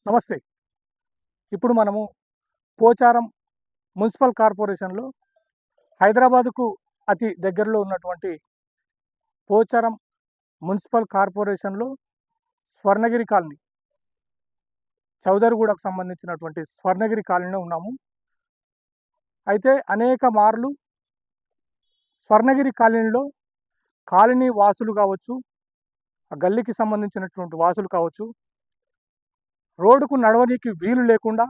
నమస్తే. ఇప్పుడు మనము పోచారం మున్సిపల్ కార్పొరేషన్‌లో హైదరాబాద్‌కు అతి దగ్గరలో ఉన్నటువంటి పోచారం మున్సిపల్ కార్పొరేషన్‌లో స్వర్ణగిరి కాలనీ, చౌదరిగూడకు సంబంధించినటువంటి స్వర్ణగిరి కాలనీలో ఉన్నాము. అయితే అనేక మార్లు స్వర్ణగిరి కాలనీలో కాలనీ వాసులు కావచ్చు, ఆ గల్లీకి సంబంధించినటువంటి వాసులు కావచ్చు, రోడ్డుకు నడవనీకి వీలు లేకుండా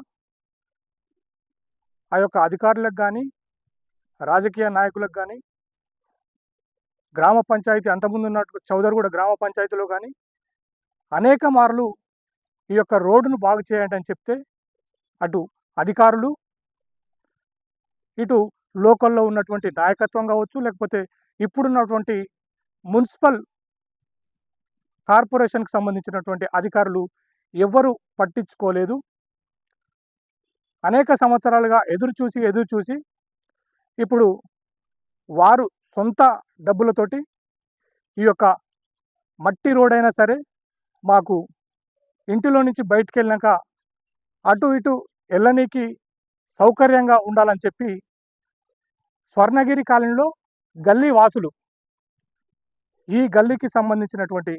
ఆ యొక్క అధికారులకు గానీ, రాజకీయ నాయకులకు గానీ, గ్రామ పంచాయతీ అంతకుముందు ఉన్నట్టు చౌదరిగూడ గ్రామ పంచాయతీలో గానీ అనేక మార్లు ఈ యొక్క రోడ్డును బాగు చేయండి అని చెప్తే అటు అధికారులు, ఇటు లోకల్‌లో ఉన్నటువంటి నాయకత్వం కావచ్చు, లేకపోతే ఇప్పుడున్నటువంటి మున్సిపల్ కార్పొరేషన్‌కి సంబంధించినటువంటి అధికారులు ఎవ్వరూ పట్టించుకోలేదు. అనేక సంవత్సరాలుగా ఎదురు చూసి ఇప్పుడు వారు సొంత డబ్బులతోటి ఈ యొక్క మట్టి రోడైనా సరే మాకు ఇంటిలో నుంచి బయటికెళ్ళినాక అటు ఇటు ఎళ్ళనీకి సౌకర్యంగా ఉండాలని చెప్పి స్వర్ణగిరి కాలనీలో గల్లీ వాసులు, ఈ గల్లీకి సంబంధించినటువంటి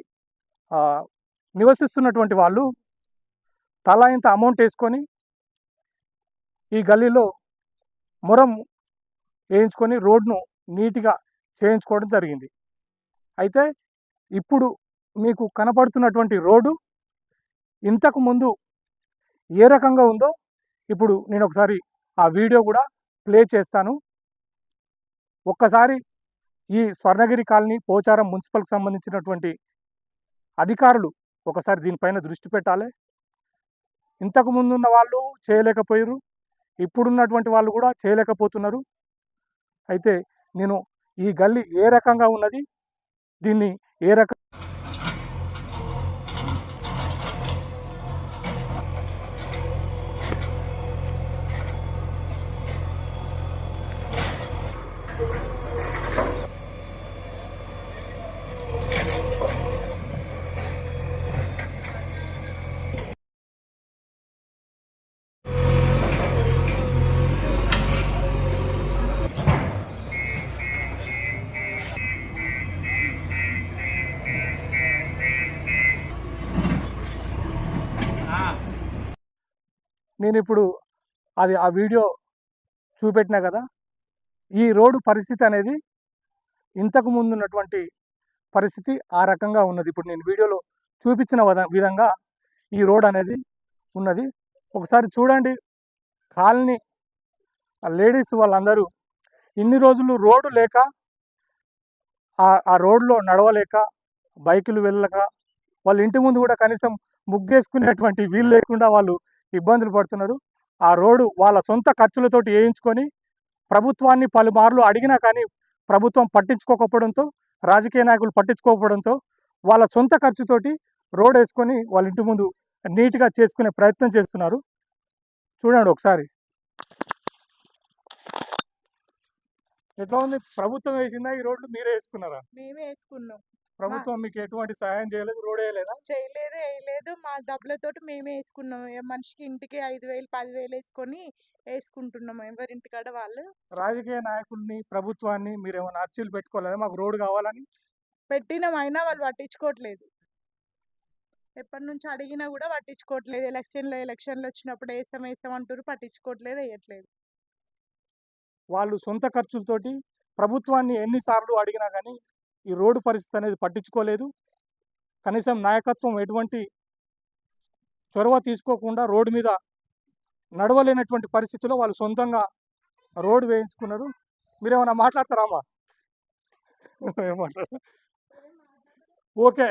నివసిస్తున్నటువంటి వాళ్ళు తలా ఇంత అమౌంట్ వేసుకొని ఈ గల్లీలో మొరం వేయించుకొని రోడ్ను నీట్‌గా చేయించుకోవడం జరిగింది. అయితే ఇప్పుడు మీకు కనపడుతున్నటువంటి రోడ్డు ఇంతకు ముందు ఏ రకంగా ఉందో ఇప్పుడు నేను ఒకసారి ఆ వీడియో కూడా ప్లే చేస్తాను. ఒక్కసారి ఈ స్వర్ణగిరి కాలనీ పోచారం మున్సిపల్‌కి సంబంధించినటువంటి అధికారులు ఒకసారి దీనిపైన దృష్టి పెట్టాలి. ఇంతకు ముందున్న వాళ్ళు చేయలేకపోయారు, ఇప్పుడున్నటువంటి వాళ్ళు కూడా చేయలేకపోతున్నారు. అయితే నేను ఈ గల్లీ ఏ రకంగా ఉన్నది, దీన్ని ఏ రకం నేనిప్పుడు ఆ వీడియో చూపెట్టినా కదా, ఈ రోడ్డు పరిస్థితి అనేది ఇంతకు ముందు ఉన్నటువంటి పరిస్థితి ఆ రకంగా ఉన్నది. ఇప్పుడు నేను వీడియోలో చూపించిన విధంగా ఈ రోడ్ అనేది ఉన్నది. ఒకసారి చూడండి. కాలనీ లేడీస్ వాళ్ళందరూ ఇన్ని రోజులు రోడ్డు లేక, ఆ రోడ్లో నడవలేక, బైకులు వెళ్ళక, వాళ్ళ ఇంటి ముందు కూడా కనీసం ముగ్గేసుకునేటువంటి వీలు లేకుండా వాళ్ళు ఇబ్బందులు పడుతున్నారు. ఆ రోడ్డు వాళ్ళ సొంత ఖర్చులతోటి వేయించుకొని ప్రభుత్వాన్ని పలుమార్లు అడిగినా కానీ ప్రభుత్వం పట్టించుకోకపోవడంతో, రాజకీయ నాయకులు పట్టించుకోకపోవడంతో వాళ్ళ సొంత ఖర్చుతోటి రోడ్ వేసుకొని వాళ్ళ ఇంటి ముందు నీట్‌గా చేసుకునే ప్రయత్నం చేస్తున్నారు. చూడండి ఒకసారి. ఎట్లా ఉంది? ప్రభుత్వం వేసిందా ఈ రోడ్లు, మీరే వేసుకున్నారా? మేమే వేసుకున్నాం. ప్రభుత్వం మీకు ఎటువంటి సహాయం చేయలేదు, రోడ్ వేయలేదా? చేయలేదు, వేయలేదు. మా డబ్బులతోటి మేమే వేసుకున్నాం. మనిషికి ఇంటికి 5,000, 10,000 వేసుకొని వేసుకుంటున్నాం. ఎవరింటికాడ వాళ్ళు. రాజకీయ నాయకుల్ని, ప్రభుత్వాన్ని మీరేమైనా అర్జీలు పెట్టుకోలేదా మాకు రోడ్ కావాలని? పెట్టినాం, అయినా వాళ్ళు పట్టించుకోవట్లేదు. ఎప్పటి నుంచి అడిగినా కూడా పట్టించుకోవట్లేదు. ఎలక్షన్లు వచ్చినప్పుడు వేస్తాం అంటారు, పట్టించుకోవట్లేదు, వేయట్లేదు. వాళ్ళు సొంత ఖర్చులతోటి ప్రభుత్వాన్ని ఎన్నిసార్లు అడిగినా కానీ ఈ రోడ్డు పరిస్థితి అనేది పట్టించుకోలేదు. కనీసం నాయకత్వం ఎటువంటి చొరవ తీసుకోకుండా రోడ్డు మీద నడవలేనటువంటి పరిస్థితిలో వాళ్ళు సొంతంగా రోడ్డు వేయించుకున్నారు. మీరేమన్నా మాట్లాడతారా అమ్మా? ఓకే.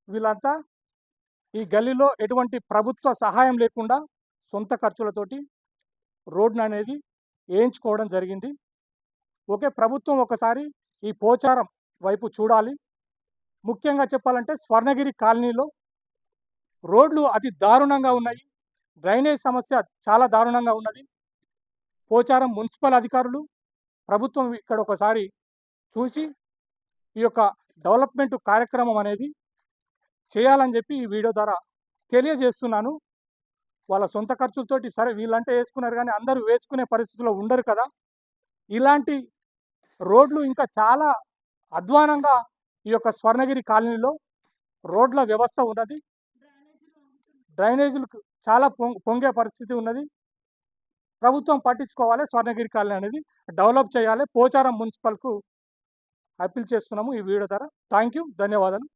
వీళ్ళంతా ఈ గల్లీలో ఎటువంటి ప్రభుత్వ సహాయం లేకుండా సొంత ఖర్చులతోటి రోడ్డును అనేది వేయించుకోవడం జరిగింది. ఓకే. ప్రభుత్వం ఒకసారి ఈ పోచారం వైపు చూడాలి. ముఖ్యంగా చెప్పాలంటే స్వర్ణగిరి కాలనీలో రోడ్లు అతి దారుణంగా ఉన్నాయి. డ్రైనేజ్ సమస్య చాలా దారుణంగా ఉన్నది. పోచారం మున్సిపల్ అధికారులు, ప్రభుత్వం ఇక్కడ ఒకసారి చూసి ఈ యొక్క డెవలప్మెంట్ కార్యక్రమం అనేది చేయాలని చెప్పి ఈ వీడియో ద్వారా తెలియజేస్తున్నాను. వాళ్ళ సొంత ఖర్చులతోటి సరే వీళ్ళంటే వేసుకున్నారు కానీ అందరూ వేసుకునే పరిస్థితిలో ఉండరు కదా. ఇలాంటి రోడ్లు ఇంకా చాలా అధ్వానంగా ఈ యొక్క స్వర్ణగిరి కాలనీలో రోడ్ల వ్యవస్థ ఉన్నది. డ్రైనేజీలకు చాలా పొంగే పరిస్థితి ఉన్నది. ప్రభుత్వం పట్టించుకోవాలి. స్వర్ణగిరి కాలనీ అనేది డెవలప్ చేయాలి. పోచారం మున్సిపల్కు అప్పీల్ చేస్తున్నాము ఈ వీడియో ద్వారా. థ్యాంక్ యూ, ధన్యవాదాలు.